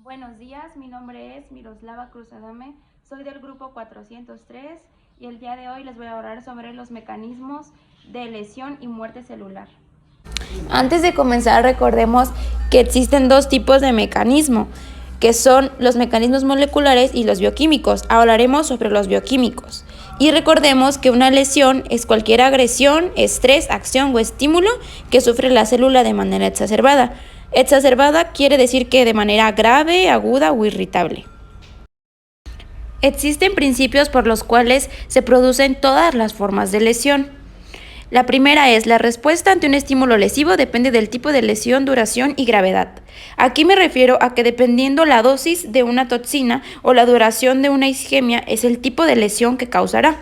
Buenos días, mi nombre es Miroslava Cruz Adame, soy del grupo 403 y el día de hoy les voy a hablar sobre los mecanismos de lesión y muerte celular. Antes de comenzar, recordemos que existen dos tipos de mecanismo, que son los mecanismos moleculares y los bioquímicos. Hablaremos sobre los bioquímicos. Y recordemos que una lesión es cualquier agresión, estrés, acción o estímulo que sufre la célula de manera exacerbada. Exacerbada quiere decir que de manera grave, aguda o irritable. Existen principios por los cuales se producen todas las formas de lesión. La primera es: la respuesta ante un estímulo lesivo depende del tipo de lesión, duración y gravedad. Aquí me refiero a que dependiendo la dosis de una toxina o la duración de una isquemia es el tipo de lesión que causará.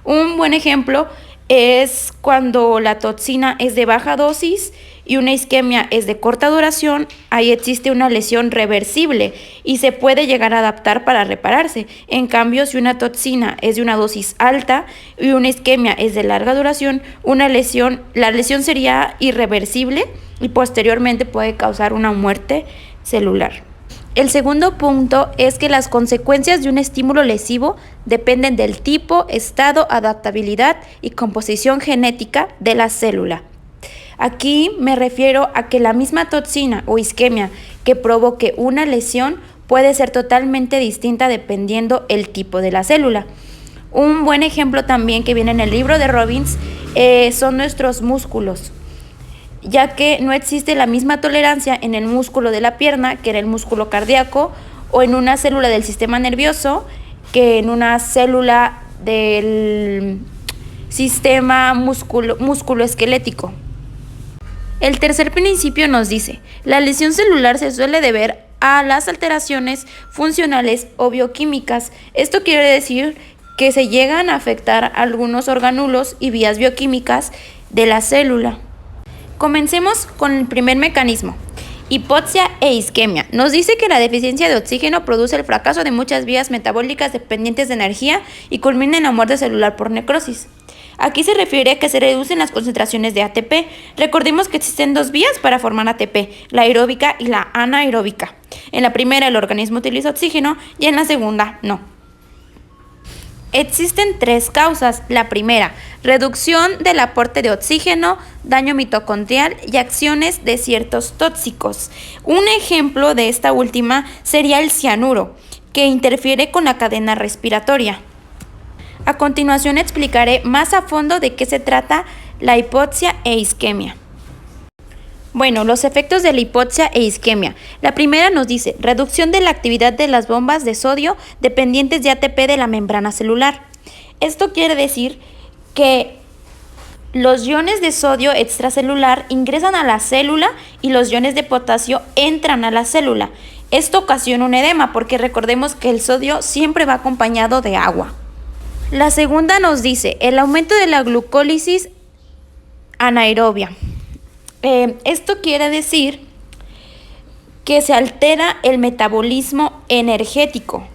Un buen ejemplo es cuando la toxina es de baja dosis y una isquemia es de corta duración. Ahí existe una lesión reversible y se puede llegar a adaptar para repararse. En cambio, si una toxina es de una dosis alta y una isquemia es de larga duración, la lesión sería irreversible y posteriormente puede causar una muerte celular. El segundo punto es que las consecuencias de un estímulo lesivo dependen del tipo, estado, adaptabilidad y composición genética de la célula. Aquí me refiero a que la misma toxina o isquemia que provoque una lesión puede ser totalmente distinta dependiendo el tipo de la célula. Un buen ejemplo también que viene en el libro de Robbins son nuestros músculos, ya que no existe la misma tolerancia en el músculo de la pierna que en el músculo cardíaco o en una célula del sistema nervioso que en una célula del sistema musculoesquelético. El tercer principio nos dice: la lesión celular se suele deber a las alteraciones funcionales o bioquímicas. Esto quiere decir que se llegan a afectar algunos orgánulos y vías bioquímicas de la célula. Comencemos con el primer mecanismo: hipoxia e isquemia. Nos dice que la deficiencia de oxígeno produce el fracaso de muchas vías metabólicas dependientes de energía y culmina en la muerte celular por necrosis. Aquí se refiere a que se reducen las concentraciones de ATP. Recordemos que existen dos vías para formar ATP, la aeróbica y la anaeróbica. En la primera el organismo utiliza oxígeno y en la segunda no. Existen tres causas. La primera, reducción del aporte de oxígeno, daño mitocondrial y acciones de ciertos tóxicos. Un ejemplo de esta última sería el cianuro, que interfiere con la cadena respiratoria. A continuación explicaré más a fondo de qué se trata la hipoxia e isquemia. Bueno, los efectos de la hipoxia e isquemia. La primera nos dice: reducción de la actividad de las bombas de sodio dependientes de ATP de la membrana celular. Esto quiere decir que los iones de sodio extracelular ingresan a la célula y los iones de potasio entran a la célula. Esto ocasiona un edema porque recordemos que el sodio siempre va acompañado de agua. La segunda nos dice el aumento de la glucólisis anaerobia. Esto quiere decir que se altera el metabolismo energético.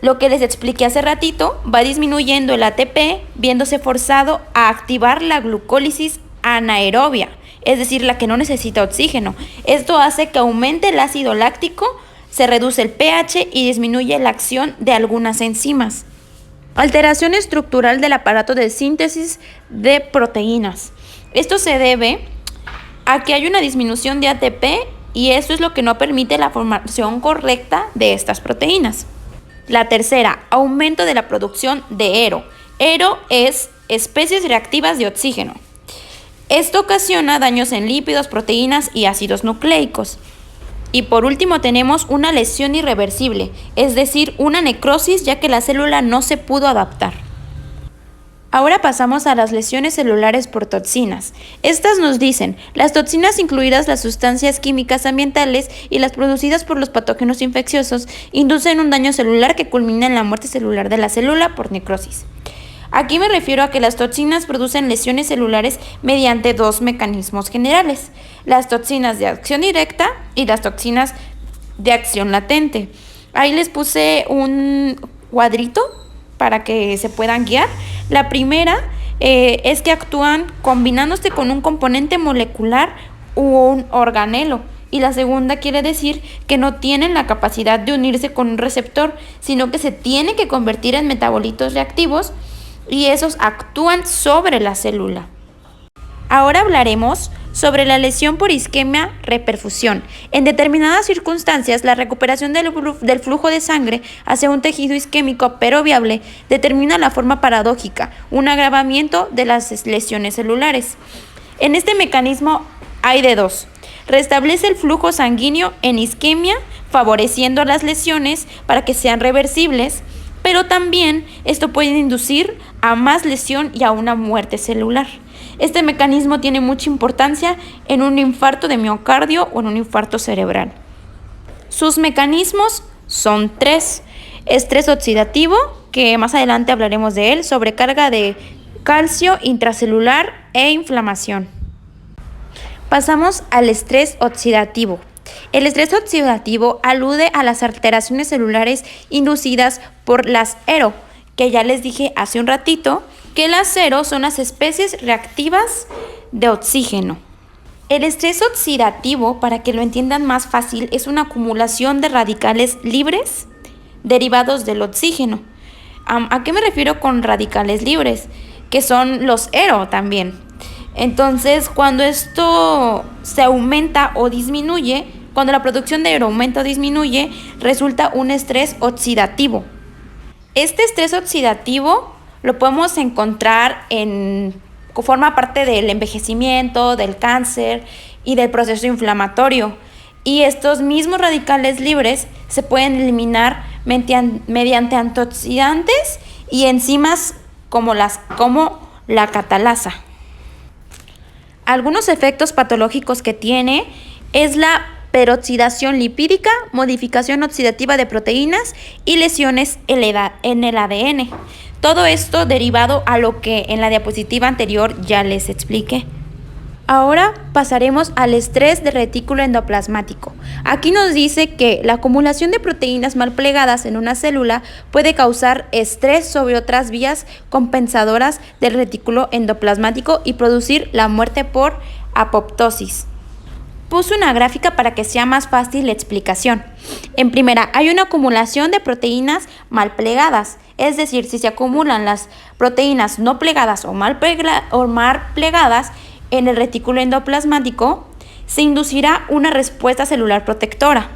Lo que les expliqué hace ratito, va disminuyendo el ATP, viéndose forzado a activar la glucólisis anaerobia, es decir, la que no necesita oxígeno. Esto hace que aumente el ácido láctico, se reduce el pH y disminuye la acción de algunas enzimas. Alteración estructural del aparato de síntesis de proteínas. Esto se debe a que hay una disminución de ATP y eso es lo que no permite la formación correcta de estas proteínas. La tercera, aumento de la producción de HERO. HERO es especies reactivas de oxígeno. Esto ocasiona daños en lípidos, proteínas y ácidos nucleicos. Y por último tenemos una lesión irreversible, es decir, una necrosis, ya que la célula no se pudo adaptar. Ahora pasamos a las lesiones celulares por toxinas. Estas nos dicen: las toxinas, incluidas las sustancias químicas ambientales y las producidas por los patógenos infecciosos, inducen un daño celular que culmina en la muerte celular de la célula por necrosis. Aquí me refiero a que las toxinas producen lesiones celulares mediante dos mecanismos generales: las toxinas de acción directa y las toxinas de acción latente. Ahí les puse un cuadrito para que se puedan guiar. La primera es que actúan combinándose con un componente molecular u un organelo, y la segunda quiere decir que no tienen la capacidad de unirse con un receptor, sino que se tienen que convertir en metabolitos reactivos y esos actúan sobre la célula. Ahora hablaremos sobre la lesión por isquemia-reperfusión. En determinadas circunstancias, la recuperación del flujo de sangre hacia un tejido isquémico pero viable determina la forma paradójica, un agravamiento de las lesiones celulares. En este mecanismo hay de dos. Restablece el flujo sanguíneo en isquemia, favoreciendo las lesiones para que sean reversibles, pero también esto puede inducir a más lesión y a una muerte celular. Este mecanismo tiene mucha importancia en un infarto de miocardio o en un infarto cerebral. Sus mecanismos son 3. Estrés oxidativo, que más adelante hablaremos de él, sobrecarga de calcio intracelular e inflamación. Pasamos al estrés oxidativo. El estrés oxidativo alude a las alteraciones celulares inducidas por las ERO, que ya les dije hace un ratito, que las ERO son las especies reactivas de oxígeno. El estrés oxidativo, para que lo entiendan más fácil, es una acumulación de radicales libres derivados del oxígeno. ¿A qué me refiero con radicales libres? Que son los ERO también. Entonces, cuando esto se aumenta o disminuye, cuando la producción de ERO aumenta o disminuye, resulta un estrés oxidativo. Este estrés oxidativo lo podemos encontrar forma parte del envejecimiento, del cáncer y del proceso inflamatorio. Y estos mismos radicales libres se pueden eliminar mediante antioxidantes y enzimas como la catalasa. Algunos efectos patológicos que tiene es la peroxidación lipídica, modificación oxidativa de proteínas y lesiones en el ADN. Todo esto derivado a lo que en la diapositiva anterior ya les expliqué. Ahora pasaremos al estrés de retículo endoplasmático. Aquí nos dice que la acumulación de proteínas mal plegadas en una célula puede causar estrés sobre otras vías compensadoras del retículo endoplasmático y producir la muerte por apoptosis. Puse una gráfica para que sea más fácil la explicación. En primera, hay una acumulación de proteínas mal plegadas, es decir, si se acumulan las proteínas no plegadas o mal plegadas en el retículo endoplasmático, se inducirá una respuesta celular protectora.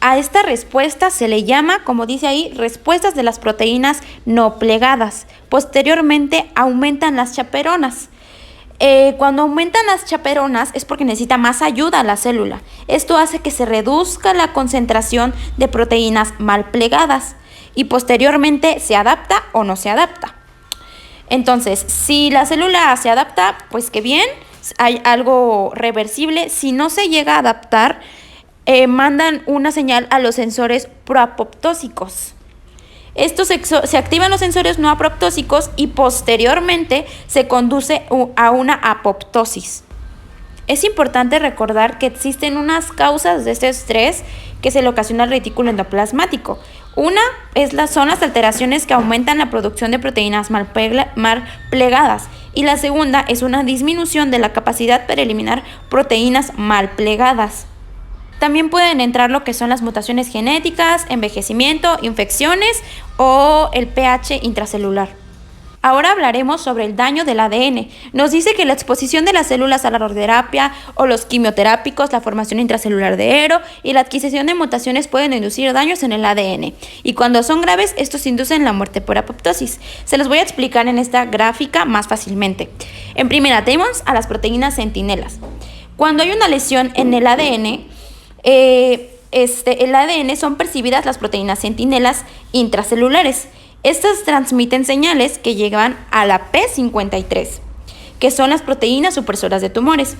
A esta respuesta se le llama, como dice ahí, respuestas de las proteínas no plegadas. Posteriormente aumentan las chaperonas. Cuando aumentan las chaperonas es porque necesita más ayuda a la célula. Esto hace que se reduzca la concentración de proteínas mal plegadas y posteriormente se adapta o no se adapta. Entonces, si la célula se adapta, pues qué bien, hay algo reversible. Si no se llega a adaptar, mandan una señal a los sensores proapoptósicos. Estos se activan los sensores no apoptósicos y posteriormente se conduce a una apoptosis. Es importante recordar que existen unas causas de este estrés que se le ocasiona al retículo endoplasmático. Una son las alteraciones que aumentan la producción de proteínas mal plegadas y la segunda es una disminución de la capacidad para eliminar proteínas mal plegadas. También pueden entrar lo que son las mutaciones genéticas, envejecimiento, infecciones o el pH intracelular. Ahora hablaremos sobre el daño del ADN. Nos dice que la exposición de las células a la radioterapia o los quimioterápicos, la formación intracelular de ERO y la adquisición de mutaciones pueden inducir daños en el ADN. Y cuando son graves, estos inducen la muerte por apoptosis. Se los voy a explicar en esta gráfica más fácilmente. En primera, tenemos a las proteínas centinelas. Cuando hay una lesión en el ADN, el ADN son percibidas las proteínas centinelas intracelulares. Estas transmiten señales que llegan a la P53, que son las proteínas supresoras de tumores.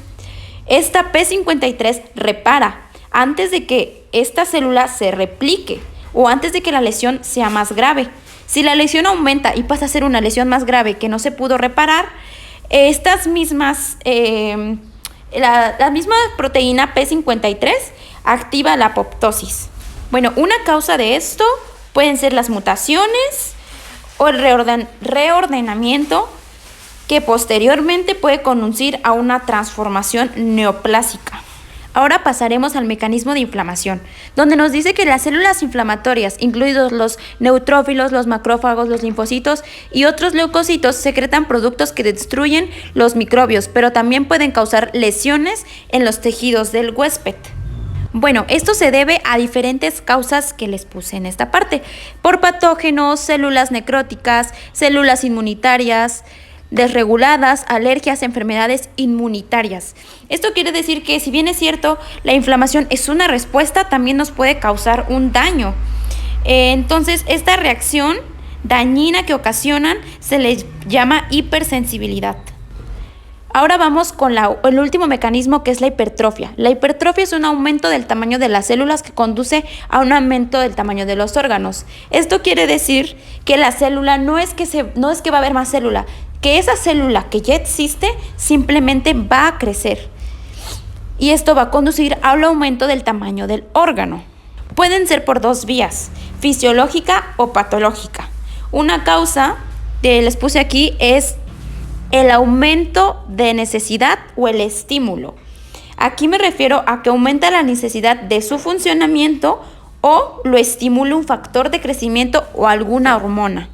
Esta P53 repara antes de que esta célula se replique o antes de que la lesión sea más grave. Si la lesión aumenta y pasa a ser una lesión más grave que no se pudo reparar, la misma proteína P53 activa la apoptosis. Bueno, una causa de esto pueden ser las mutaciones o el reordenamiento que posteriormente puede conducir a una transformación neoplásica. Ahora pasaremos al mecanismo de inflamación, donde nos dice que las células inflamatorias, incluidos los neutrófilos, los macrófagos, los linfocitos y otros leucocitos, secretan productos que destruyen los microbios, pero también pueden causar lesiones en los tejidos del huésped. Bueno, esto se debe a diferentes causas que les puse en esta parte, por patógenos, células necróticas, células inmunitarias, desreguladas, alergias, enfermedades inmunitarias. Esto quiere decir que si bien es cierto, la inflamación es una respuesta, también nos puede causar un daño. Entonces, esta reacción dañina que ocasionan se les llama hipersensibilidad. Ahora vamos con el último mecanismo, que es la hipertrofia. La hipertrofia es un aumento del tamaño de las células que conduce a un aumento del tamaño de los órganos. Esto quiere decir que la célula no es que va a haber más célula, que esa célula que ya existe simplemente va a crecer. Y esto va a conducir al aumento del tamaño del órgano. Pueden ser por dos vías, fisiológica o patológica. Una causa que les puse aquí es el aumento de necesidad o el estímulo. Aquí me refiero a que aumenta la necesidad de su funcionamiento o lo estimula un factor de crecimiento o alguna hormona.